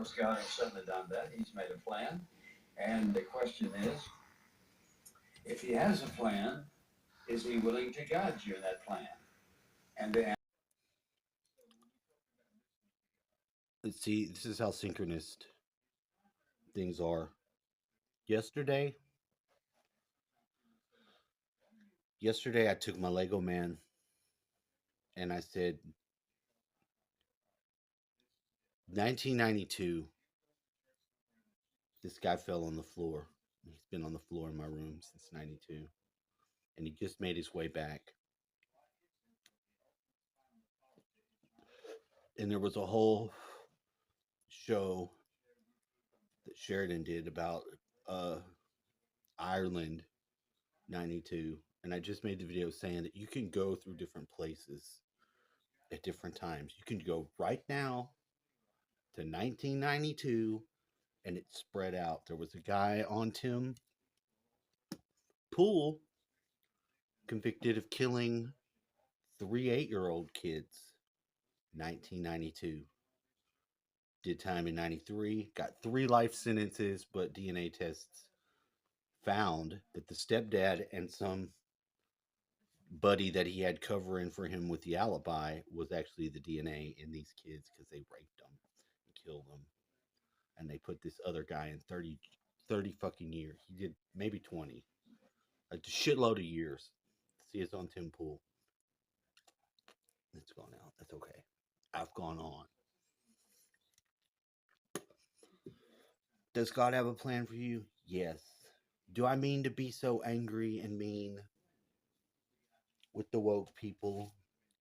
course, God has certainly done that. He's made a plan. And the question is, if he has a plan, is he willing to guide you in that plan? And the Let's see, this is how synchronous things are. Yesterday, yesterday I took my Lego man and I said 1992. This guy fell on the floor. He's been on the floor in my room since 92 and he just made his way back. And there was a whole show that Sheridan did about uh Ireland 92, and I just made the video saying that you can go through different places at different times. You can go right now to 1992 and it's spread out. There was a guy on Tim Pool convicted of killing 3 8-year-old kids. 1992. Did time in 93, got 3 life sentences, but DNA tests found that the stepdad and some buddy that he had covering for him with the alibi was actually the DNA in these kids because they raped them and killed them. And they put this other guy in 30 fucking years. He did maybe 20. A shitload of years. See, it's on Tim Pool. It's gone out. That's okay. I've gone on. Does God have a plan for you? Yes. Do I mean to be so angry and mean with the woke people?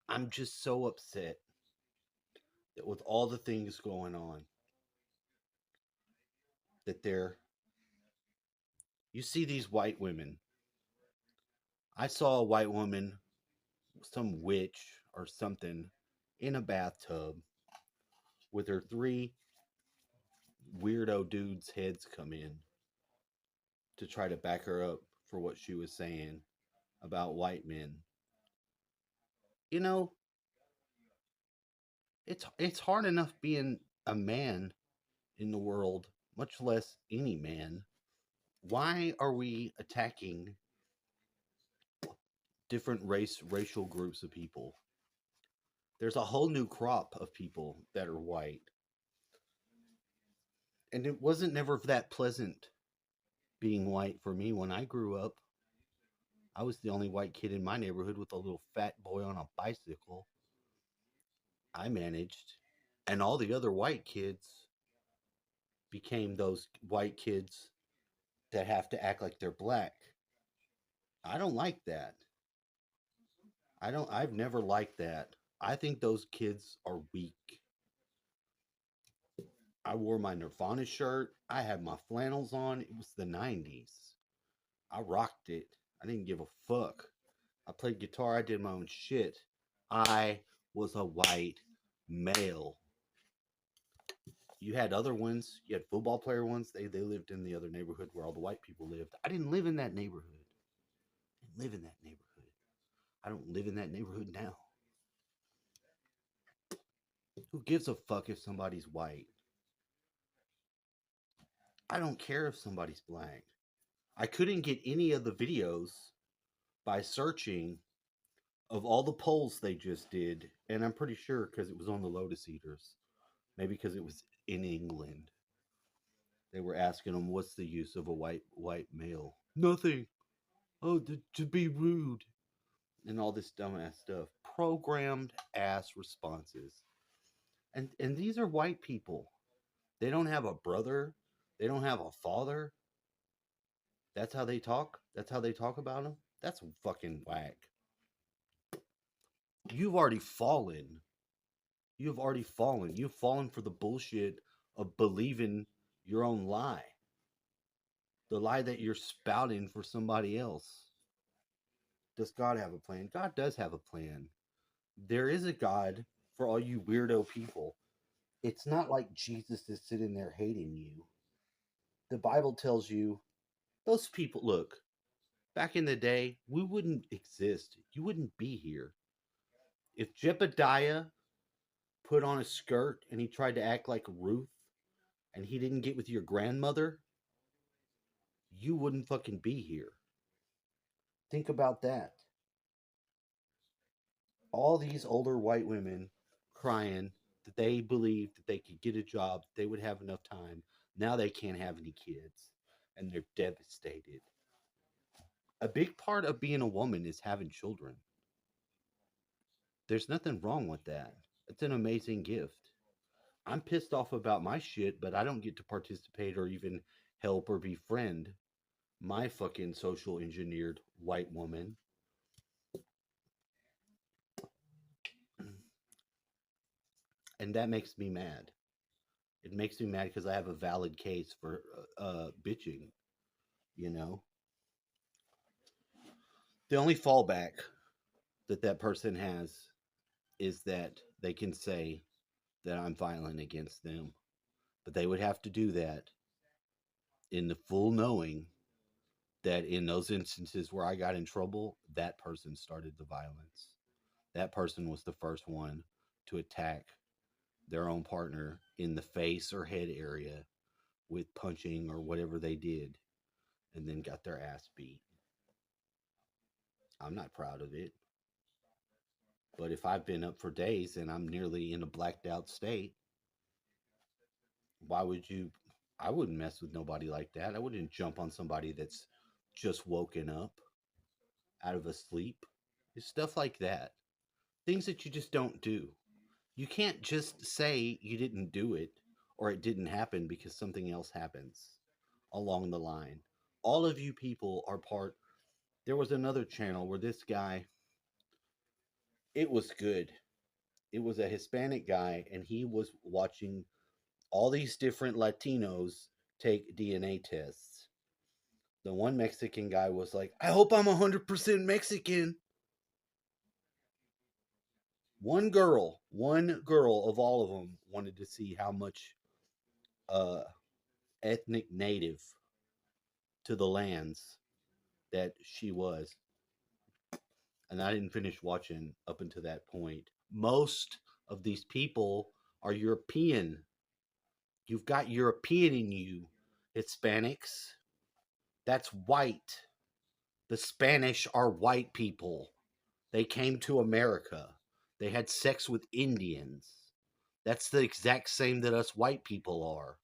I'm just so upset that with all the things going on, that you see these white women. I saw a white woman, some witch or something, in a bathtub with her 3 weirdo dudes' heads come in to try to back her up for what she was saying about white men. You know, it's hard enough being a man in the world, much less any man. Why are we attacking different racial groups of people? There's a whole new crop of people that are white. And it wasn't never that pleasant being white for me when I grew up. I was the only white kid in my neighborhood with a little fat boy on a bicycle. I managed. And all the other white kids became those white kids that have to act like they're black. I don't like that. I've never liked that. I think those kids are weak. I wore my Nirvana shirt. I had my flannels on. It was the 90s. I rocked it. I didn't give a fuck. I played guitar. I did my own shit. I was a white male. You had other ones. You had football player ones. They lived in the other neighborhood where all the white people lived. I didn't live in that neighborhood. I didn't live in that neighborhood. I don't live in that neighborhood now. Who gives a fuck if somebody's white? I don't care if somebody's black. I couldn't get any of the videos by searching of all the polls they just did, and I'm pretty sure because it was on the Lotus Eaters, maybe because it was in England. They were asking them, "What's the use of a white male?" Nothing. Oh, to be rude, and all this dumbass stuff. Programmed ass responses, and these are white people. They don't have a brother. They don't have a father. That's how they talk. That's how they talk about them. That's fucking whack. You've already fallen. You've already fallen. You've fallen for the bullshit of believing your own lie. The lie that you're spouting for somebody else. Does God have a plan? God does have a plan. There is a God for all you weirdo people. It's not like Jesus is sitting there hating you. The Bible tells you those people, look, back in the day, we wouldn't exist. You wouldn't be here. If Jebediah put on a skirt and he tried to act like Ruth and he didn't get with your grandmother, you wouldn't fucking be here. Think about that. All these older white women crying that they believed that they could get a job, they would have enough time. Now they can't have any kids and they're devastated. A big part of being a woman is having children. There's nothing wrong with that. It's an amazing gift. I'm pissed off about my shit, but I don't get to participate or even help or befriend my fucking social engineered white woman. And that makes me mad. It makes me mad because I have a valid case for bitching, you know? The only fallback that that person has is that they can say that I'm violent against them. But they would have to do that in the full knowing that in those instances where I got in trouble, that person started the violence. That person was the first one to attack their own partner in the face or head area with punching or whatever they did and then got their ass beat. I'm not proud of it. But if I've been up for days and I'm nearly in a blacked out state, why would you? I wouldn't mess with nobody like that. I wouldn't jump on somebody that's just woken up out of a sleep. It's stuff like that. Things that you just don't do. You can't just say you didn't do it or it didn't happen because something else happens along the line. All of you people are part. There was another channel where this guy, it was good. It was a Hispanic guy, and he was watching all these different Latinos take DNA tests. The one Mexican guy was like, I hope I'm 100% Mexican. One girl of all of them wanted to see how much uh, ethnic native to the lands that she was. And I didn't finish watching up until that point. Most of these people are European. You've got European in you, Hispanics. That's white. The Spanish are white people. They came to America. They had sex with Indians. That's the exact same that us white people are.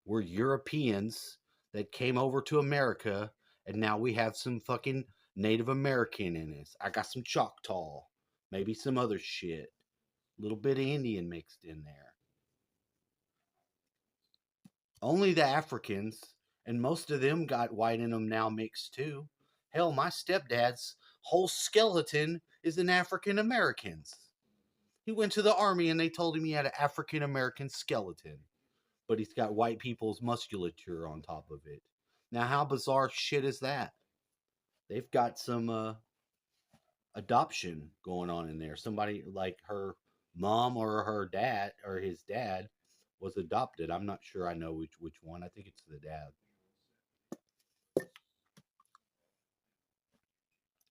We're Europeans that came over to America, and now we have some fucking Native American in us. I got some Choctaw, maybe some other shit. A little bit of Indian mixed in there. Only the Africans, and most of them got white in them now mixed too. Hell, my stepdad's whole skeleton is an African American's. He went to the army and they told him he had an African American skeleton, but he's got white people's musculature on top of it. Now, how bizarre shit is that? They've got some adoption going on in there. Somebody like her mom or her dad or his dad was adopted. I'm not sure I know which one. I think it's the dad.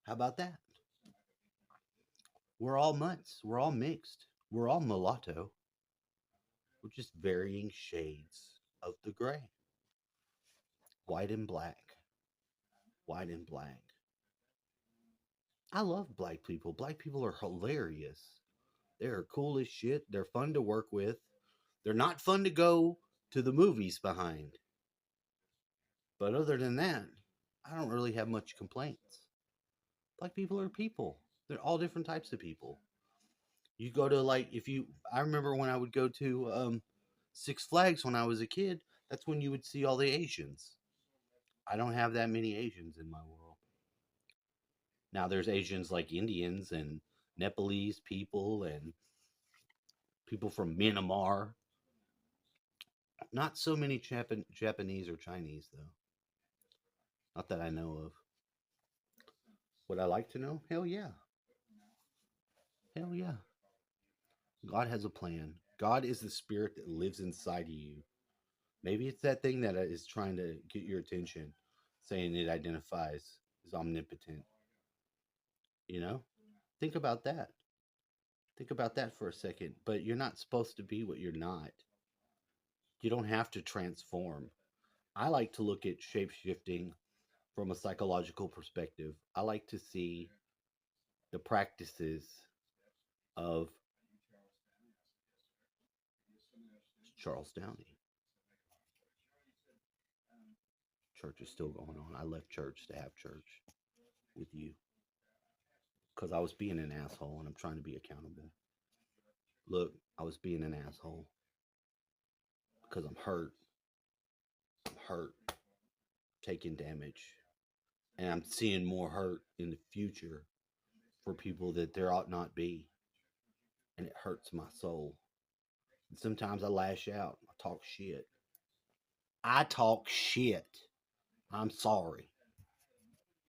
How about that? We're all mutts. We're all mixed. We're all mulatto. We're just varying shades of the gray. White and black. White and black. I love black people. Black people are hilarious. They're cool as shit. They're fun to work with. They're not fun to go to the movies behind. But other than that, I don't really have much complaints. Black people are people. They're all different types of people. You go to like if you I remember when I would go to Six Flags when I was a kid, that's when you would see all the Asians. I don't have that many Asians in my world. Now there's Asians like Indians and Nepalese people and people from Myanmar. Not so many Japanese or Chinese though. Not that I know of. Would I like to know? Hell yeah. Hell yeah. God has a plan. God is the spirit that lives inside of you. Maybe it's that thing that is trying to get your attention, saying it identifies as omnipotent. You know? Think about that. Think about that for a second. But you're not supposed to be what you're not. You don't have to transform. I like to look at shape shifting from a psychological perspective. I like to see the practices of Charles Downey. Church is still going on. I left church to have church with you because I was being an asshole and I'm trying to be accountable. Look, I was being an asshole because I'm hurt. I'm hurt, taking damage, and I'm seeing more hurt in the future for people that there ought not be, and it hurts my soul. And sometimes I lash out. I talk shit. I talk shit. I'm sorry.